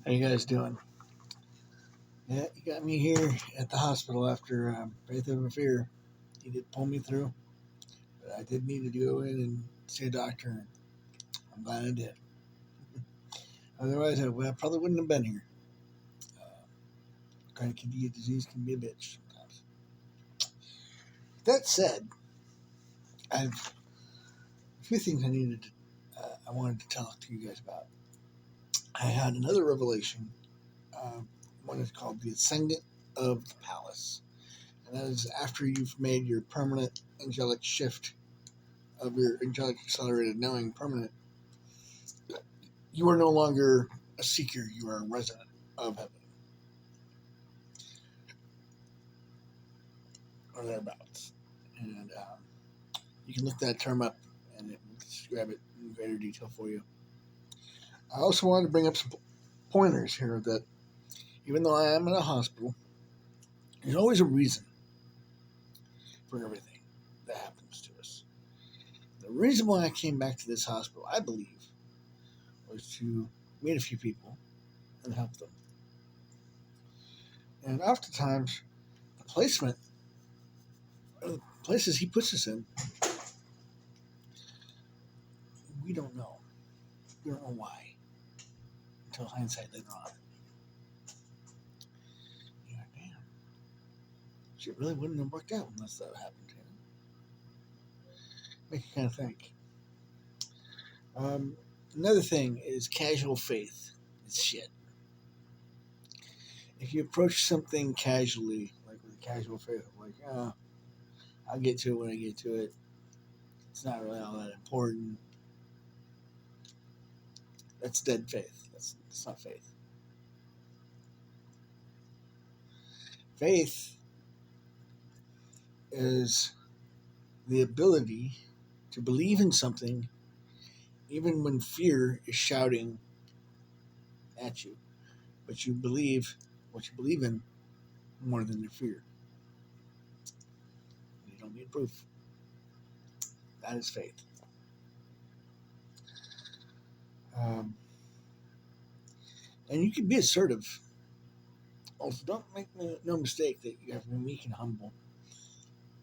How you guys doing? Yeah, you got me here at the hospital after Faith Over Fear. You did pull me through, but I did need to go in and see a doctor, and I'm glad I did. Otherwise, I probably wouldn't have been here. Uh, Chronic kidney disease can be a bitch sometimes. That said, I've a few things I wanted to talk to you guys about. I had another revelation. Uh, One is called the Ascendant of the Palace, and that is after you've made your permanent angelic shift of your angelic accelerated knowing permanent, you are no longer a seeker, you are a resident of heaven, or thereabouts. And you can look that term up and it will describe it in greater detail for you. I also wanted to bring up some pointers here that even though I am in a hospital, there's always a reason for everything that happens to us. The reason why I came back to this hospital, I believe, was to meet a few people and help them. And oftentimes, the placement, or the places he puts us in, we don't know. We don't know why until hindsight later on. You're like, damn, shit really wouldn't have worked out unless that happened. Make you kind of think. Another thing is casual faith. It's shit. If you approach something casually, like with casual faith, like, I'll get to it when I get to it. It's not really all that important. That's dead faith. That's not faith. Faith is the ability to believe in something even when fear is shouting at you. But you believe what you believe in more than your fear. You don't need proof. That is faith. Um, and you can be assertive. Also, don't make no mistake that you have to be meek and humble.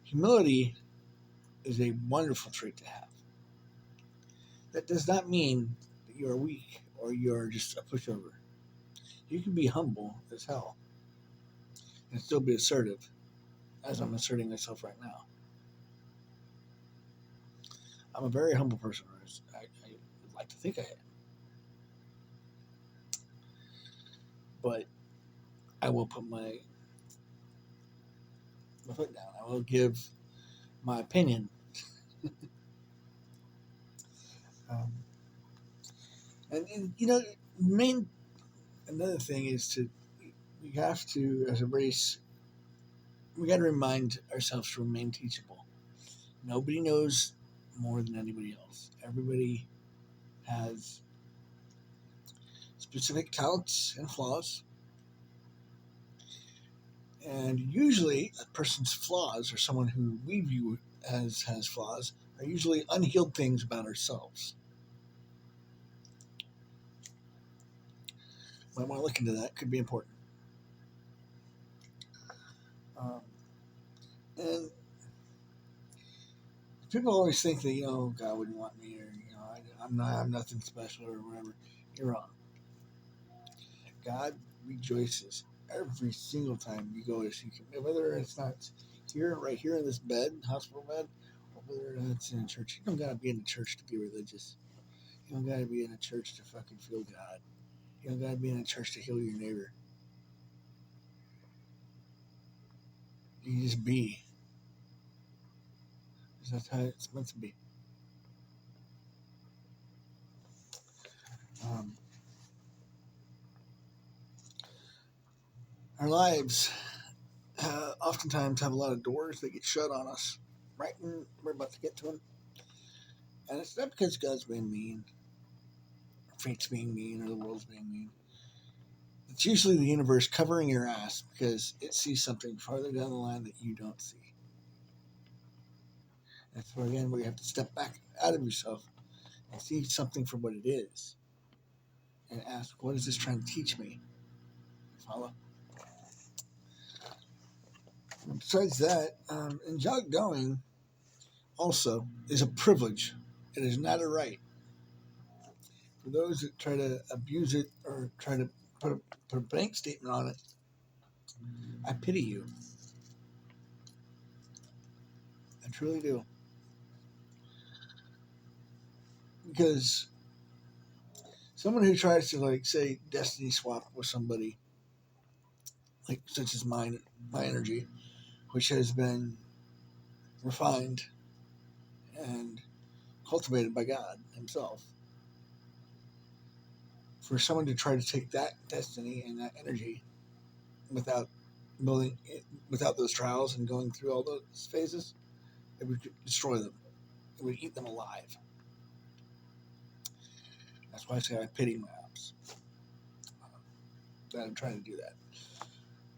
Humility is a wonderful trait to have. That does not mean that you are weak or you are just a pushover. You can be humble as hell and still be assertive, as I'm asserting myself right now. I'm a very humble person. I would like to think I am. But I will put my foot down. I will give my opinion. Um, and main another thing is we have to, as a race, we got to remind ourselves to remain teachable. Nobody knows more than anybody else. Everybody has specific talents and flaws, and usually a person's flaws, or someone who we view as has flaws, are usually unhealed things about ourselves. Might want to look into that. Could be important. Um, and people always think that God wouldn't want me, or I'm nothing special, or whatever. You're wrong. God rejoices every single time you go to seek Him, whether it's not here, right here in this bed, hospital bed, or whether it's in a church. You don't gotta be in a church to be religious. You don't gotta be in a church to fucking feel God. You don't gotta be in a church to heal your neighbor. You can just be. Because that's how it's meant to be. Um, our lives oftentimes have a lot of doors that get shut on us right when we're about to get to them. And it's not because God's being mean, or fate's being mean, or the world's being mean. It's usually the universe covering your ass because it sees something farther down the line that you don't see. That's where, again, where you have to step back out of yourself and see something for what it is. and ask, what is this trying to teach me? Follow. And besides that, angelic knowing also is a privilege. It is not a right. For those that try to abuse it or try to put a bank statement on it, I pity you. I truly do. Because someone who tries to, like, say, destiny swap with somebody, like such as my energy, which has been refined and cultivated by God Himself, for someone to try to take that destiny and that energy without building it, without those trials and going through all those phases, it would destroy them. It would eat them alive. That's why I say I pity my ops that I'm trying to do that.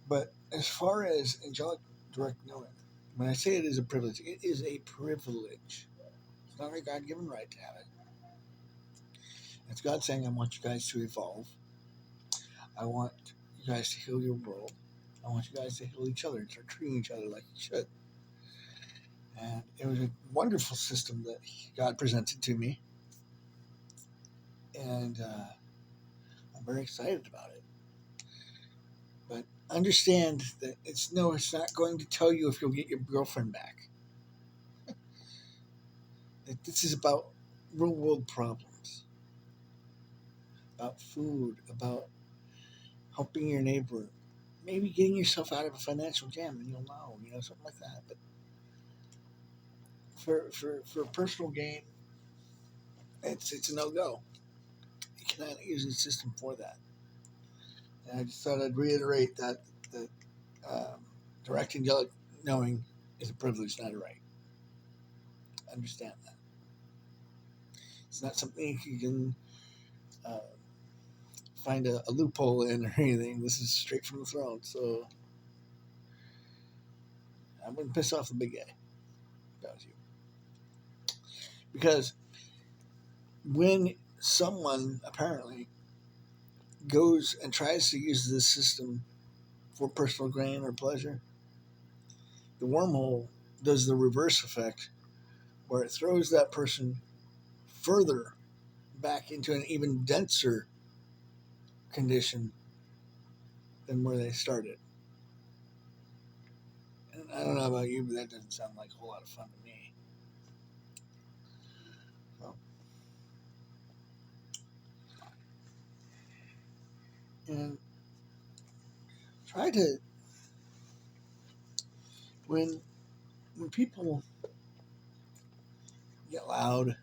But as far as angelic direct knowing, when I say it is a privilege, it is a privilege. It's not a God-given right to have it. It's God saying, I want you guys to evolve. I want you guys to heal your world. I want you guys to heal each other and start treating each other like you should. And it was a wonderful system that God presented to me. And I'm very excited about it. But understand that it's not going to tell you if you'll get your girlfriend back. This is about real world problems, about food, about helping your neighbor, maybe getting yourself out of a financial jam, and you'll know, something like that. But for personal gain, it's a no go. You cannot use the system for that. And I just thought I'd reiterate that direct angelic knowing is a privilege, not a right. Understand that. It's not something you can uh, find a loophole in or anything. This is straight from the throne. So I wouldn't piss off the big guy if that was you. Because when someone apparently goes and tries to use this system for personal gain or pleasure, the wormhole does the reverse effect where it throws that person further back into an even denser condition than where they started. And I don't know about you, but that doesn't sound like a whole lot of fun to me. So, and try to when people get loud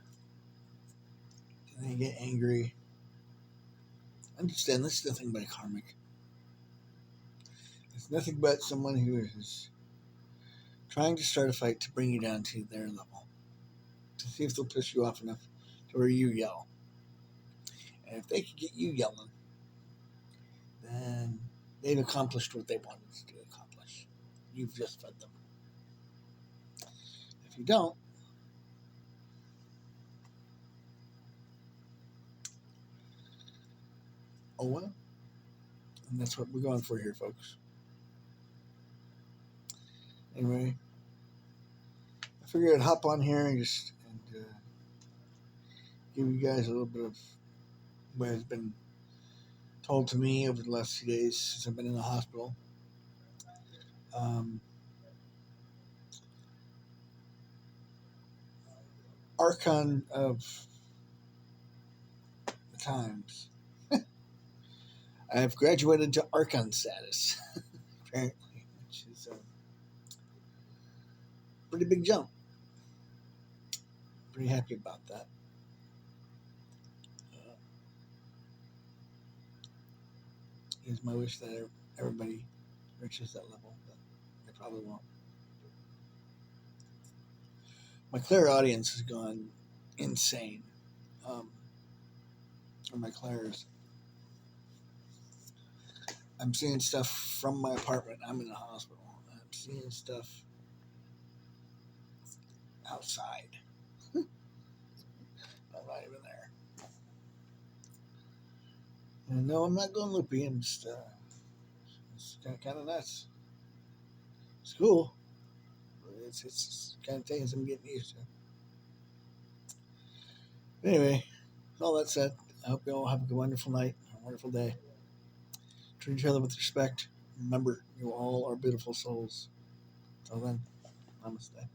and they get angry, understand this is nothing but a karmic. It's nothing but someone who is trying to start a fight to bring you down to their level, to see if they'll piss you off enough to where you yell. And if they can get you yelling, then they've accomplished what they wanted to accomplish. You've just fed them. If you don't, oh well. And that's what we're going for here, folks. Anyway, I figured I'd hop on here and just give you guys a little bit of what has been told to me over the last few days since I've been in the hospital. Um, Archon of the times. I have graduated to Archon status, apparently, which is a pretty big jump. Pretty happy about that. It's my wish that everybody reaches that level, but they probably won't. My clairaudience has gone insane. Or my clairs. I'm seeing stuff from my apartment. I'm in the hospital. I'm seeing stuff outside. I'm not even there. And no, I'm not going loopy. I'm just it's kind of nuts. It's cool. But it's kind of taking some getting used to. Anyway, with all that said, I hope you all have a wonderful night, a wonderful day. Treat each other with respect. Remember, you all are beautiful souls. Till then, namaste.